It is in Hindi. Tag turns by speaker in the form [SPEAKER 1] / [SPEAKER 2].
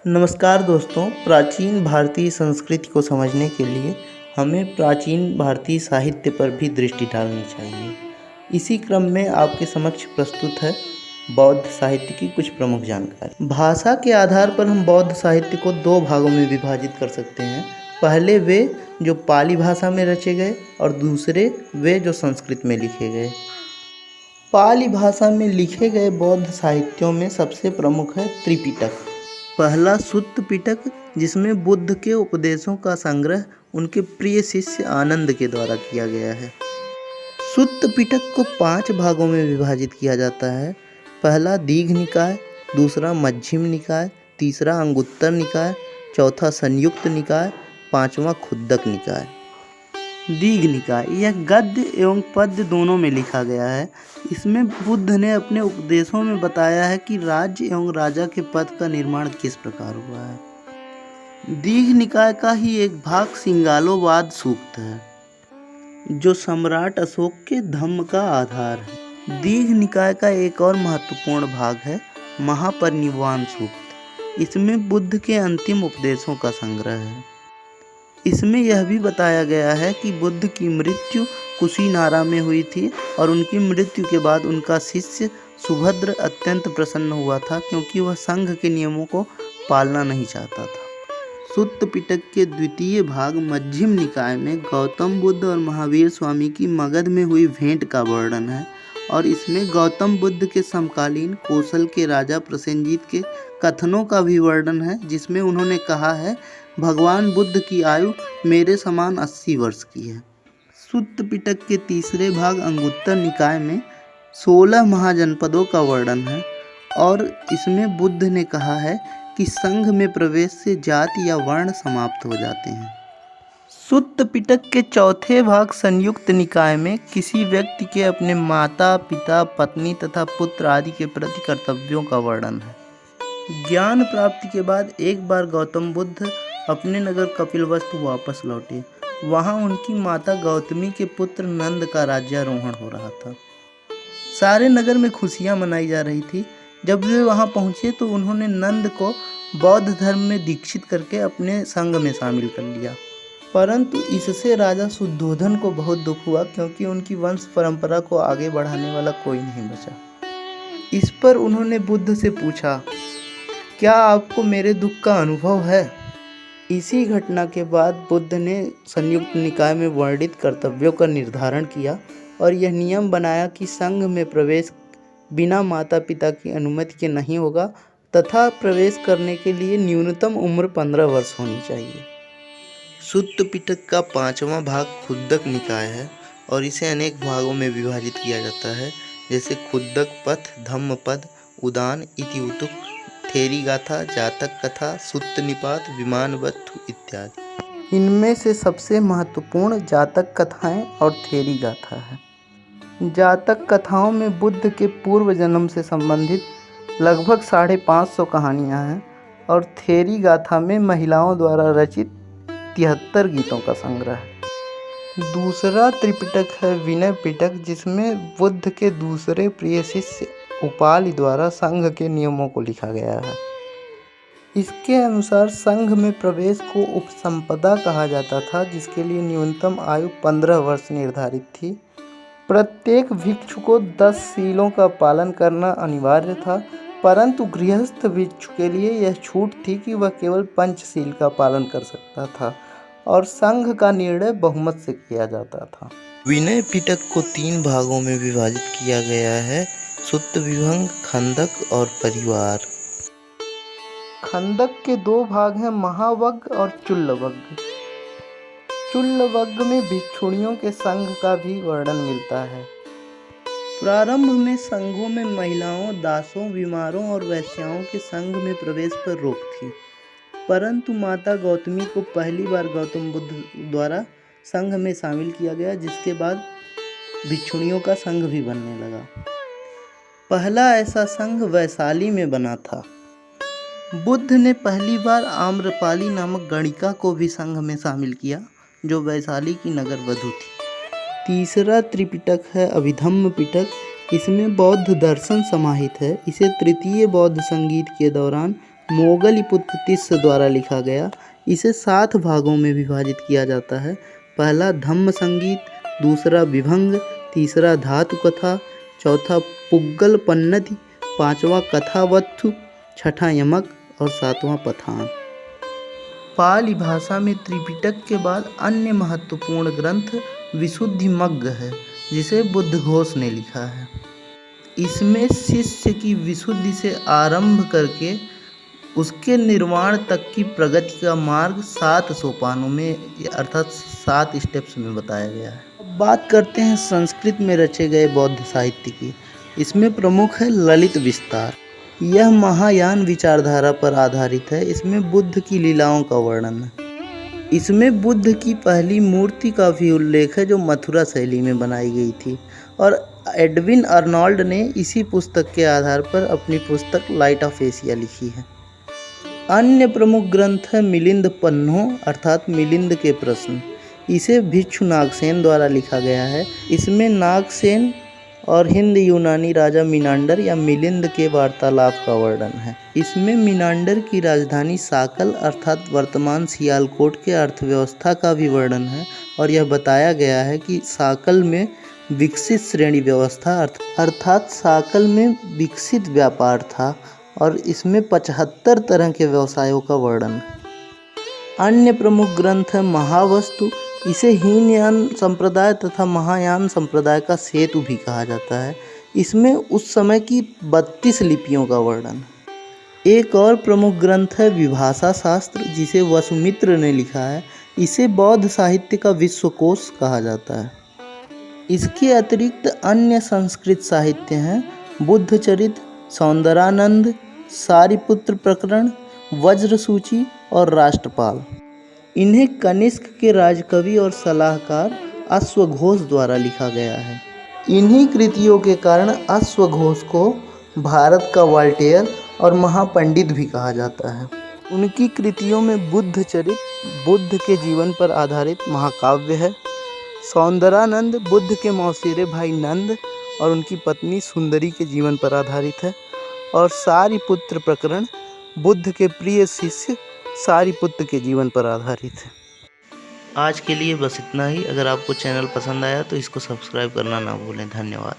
[SPEAKER 1] नमस्कार दोस्तों, प्राचीन भारतीय संस्कृति को समझने के लिए हमें प्राचीन भारतीय साहित्य पर भी दृष्टि डालनी चाहिए। इसी क्रम में आपके समक्ष प्रस्तुत है बौद्ध साहित्य की कुछ प्रमुख जानकारी। भाषा के आधार पर हम बौद्ध साहित्य को दो भागों में विभाजित कर सकते हैं। पहले वे जो पाली भाषा में रचे गए और दूसरे वे जो संस्कृत में लिखे गए। पाली भाषा में लिखे गए बौद्ध साहित्यों में सबसे प्रमुख है त्रिपिटक। पहला सुत्त पिटक, जिसमें बुद्ध के उपदेशों का संग्रह उनके प्रिय शिष्य आनंद के द्वारा किया गया है। सुत्त पिटक को 5 भागों में विभाजित किया जाता है। पहला दीघ निकाय, दूसरा मध्यम निकाय, तीसरा अंगुत्तर निकाय, चौथा संयुक्त निकाय, पांचवा खुद्दक निकाय। दीघ निकाय यह गद्य एवं पद्य दोनों में लिखा गया है। इसमें बुद्ध ने अपने उपदेशों में बताया है कि राज्य एवं राजा के पद का निर्माण किस प्रकार हुआ है। दीघ निकाय का ही एक भाग सिंगालोवाद सूक्त है, जो सम्राट अशोक के धम्म का आधार है। दीघ निकाय का एक और महत्वपूर्ण भाग है महापरिनिर्वाण सूक्त। इसमें बुद्ध के अंतिम उपदेशों का संग्रह है। इसमें यह भी बताया गया है कि बुद्ध की मृत्यु कुशीनारा में हुई थी और उनकी मृत्यु के बाद उनका शिष्य सुभद्र अत्यंत प्रसन्न हुआ था, क्योंकि वह संघ के नियमों को पालना नहीं चाहता था। सुत्त पिटक के द्वितीय भाग मध्यम निकाय में गौतम बुद्ध और महावीर स्वामी की मगध में हुई भेंट का वर्णन है और इसमें गौतम बुद्ध के समकालीन कौशल के राजा प्रसेनजीत के कथनों का भी वर्णन है, जिसमें उन्होंने कहा है, भगवान बुद्ध की आयु मेरे समान 80 वर्ष की है। सुत्त पिटक के तीसरे भाग अंगुत्तर निकाय में 16 महाजनपदों का वर्णन है और इसमें बुद्ध ने कहा है कि संघ में प्रवेश से जाति या वर्ण समाप्त हो जाते हैं। सुत्त पिटक के चौथे भाग संयुक्त निकाय में किसी व्यक्ति के अपने माता, पिता, पत्नी तथा पुत्र आदि के प्रति कर्तव्यों का वर्णन है। ज्ञान प्राप्ति के बाद एक बार गौतम बुद्ध अपने नगर कपिलवस्तु वापस लौटे। वहां उनकी माता गौतमी के पुत्र नंद का राज्यारोहण हो रहा था। सारे नगर में खुशियां मनाई जा रही थी। जब वे वहां पहुंचे तो उन्होंने नंद को बौद्ध धर्म में दीक्षित करके अपने संघ में शामिल कर लिया। परंतु इससे राजा शुद्धोधन को बहुत दुख हुआ, क्योंकि उनकी वंश परंपरा को आगे बढ़ाने वाला कोई नहीं बचा। इस पर उन्होंने बुद्ध से पूछा, क्या आपको मेरे दुख का अनुभव है? इसी घटना के बाद बुद्ध ने संयुक्त निकाय में वर्णित कर्तव्यों का निर्धारण किया और यह नियम बनाया कि संघ में प्रवेश बिना माता पिता की अनुमति के नहीं होगा तथा प्रवेश करने के लिए न्यूनतम उम्र 15 वर्ष होनी चाहिए। सुत्त पिटक का 5वां भाग खुद्दक निकाय है और इसे अनेक भागों में विभाजित किया जाता है, जैसे खुद्दक पथ, धम्म पद, उदान, इतिउतुक, थेरी गाथा, जातक कथा, सुत्त निपात, विमान वत्थु इत्यादि। इनमें से सबसे महत्वपूर्ण जातक कथाएं और थेरी गाथा है। जातक कथाओं में बुद्ध के पूर्व जन्म से संबंधित लगभग 550 कहानियां हैं और थेरी गाथा में महिलाओं द्वारा रचित 73 गीतों का संग्रह है। दूसरा त्रिपिटक है विनय पिटक, जिसमें बुद्ध के दूसरे प्रिय शिष्य उपालि द्वारा संघ के नियमों को लिखा गया है। इसके अनुसार संघ में प्रवेश को उपसंपदा कहा जाता था, जिसके लिए न्यूनतम आयु 15 वर्ष निर्धारित थी। प्रत्येक भिक्षु को 10 सीलों का पालन करना अनिवार्य था, परंतु गृहस्थ भिक्षु के लिए यह छूट थी कि वह केवल पंचशील का पालन कर सकता था और संघ का निर्णय बहुमत से किया जाता था। विनय पिटक को 3 भागों में विभाजित किया गया है, सुत्त विभंग, खंदक और परिवार। खंदक के 2 भाग हैं, महावग्ग और चुल्लवग्ग। चुल्लवग्ग में भिक्षुणियों के संघ का भी वर्णन मिलता है। प्रारंभ में संघों में महिलाओं, दासों, बीमारों और वैश्याओं के संघ में प्रवेश पर रोक थी, परंतु माता गौतमी को पहली बार गौतम बुद्ध द्वारा संघ में शामिल किया गया, जिसके बाद भिक्षुणियों का संघ भी बनने लगा। पहला ऐसा संघ वैशाली में बना था। बुद्ध ने पहली बार आम्रपाली नामक गणिका को भी संघ में शामिल किया, जो वैशाली की नगर वधू थी। तीसरा त्रिपिटक है अभिधम्म पिटक। इसमें बौद्ध दर्शन समाहित है। इसे तृतीय बौद्ध संगीत के दौरान मोगलीपुत्र तिस्स द्वारा लिखा गया। इसे 7 भागों में विभाजित किया जाता है। पहला धम्म संगीत, दूसरा विभंग, तीसरा धातु कथा, चौथा पुग्गल पन्नति, पांचवा कथावत्थु, छठा यमक और सातवां पथान। पाली भाषा में त्रिपिटक के बाद अन्य महत्वपूर्ण ग्रंथ विशुद्धिमग्ग है, जिसे बुद्धघोष ने लिखा है। इसमें शिष्य की विशुद्धि से आरंभ करके उसके निर्वाण तक की प्रगति का मार्ग 7 सोपानों में अर्थात 7 स्टेप्स में बताया गया है। अब बात करते हैं संस्कृत में रचे गए बौद्ध साहित्य की। इसमें प्रमुख है ललित विस्तार। यह महायान विचारधारा पर आधारित है। इसमें बुद्ध की लीलाओं का वर्णन है। इसमें बुद्ध की पहली मूर्ति का भी उल्लेख है, जो मथुरा शैली में बनाई गई थी, और एडविन अर्नोल्ड ने इसी पुस्तक के आधार पर अपनी पुस्तक लाइट ऑफ एशिया लिखी है। अन्य प्रमुख ग्रंथ है मिलिंद पन्हो अर्थात मिलिंद के प्रश्न। इसे भिक्षु नागसेन द्वारा लिखा गया है। इसमें नागसेन और हिंद यूनानी राजा मिनांडर या मिलिंद के वार्तालाप का वर्णन है। इसमें मिनांडर की राजधानी साकल अर्थात वर्तमान सियालकोट के अर्थव्यवस्था का भी वर्णन है, और यह बताया गया है कि साकल में विकसित श्रेणी व्यवस्था अर्थात साकल में विकसित व्यापार था, और इसमें 75 तरह के व्यवसायों का वर्णन। अन्य प्रमुख ग्रंथ है महावस्तु। इसे हीनयान संप्रदाय तथा महायान संप्रदाय का सेतु भी कहा जाता है। इसमें उस समय की 32 लिपियों का वर्णन। एक और प्रमुख ग्रंथ है विभाषा शास्त्र, जिसे वसुमित्र ने लिखा है। इसे बौद्ध साहित्य का विश्वकोश कहा जाता है। इसके अतिरिक्त अन्य संस्कृत साहित्य हैं बुद्धचरित, सौंदरानंद, सारिपुत्र प्रकरण, वज्रसूची और राष्ट्रपाल। इन्हें कनिष्क के राजकवि और सलाहकार अश्वघोष द्वारा लिखा गया है। इन्हीं कृतियों के कारण अश्वघोष को भारत का वॉल्टेयर और महापंडित भी कहा जाता है। उनकी कृतियों में बुद्धचरित बुद्ध के जीवन पर आधारित महाकाव्य है। सौंदरानंद बुद्ध के मौसेरे भाई नंद और उनकी पत्नी सुंदरी के जीवन पर आधारित है, और सारिपुत्र प्रकरण बुद्ध के प्रिय शिष्य सारिपुत्र के जीवन पर आधारित है। आज के लिए बस इतना ही। अगर आपको चैनल पसंद आया तो इसको सब्सक्राइब करना ना भूलें। धन्यवाद।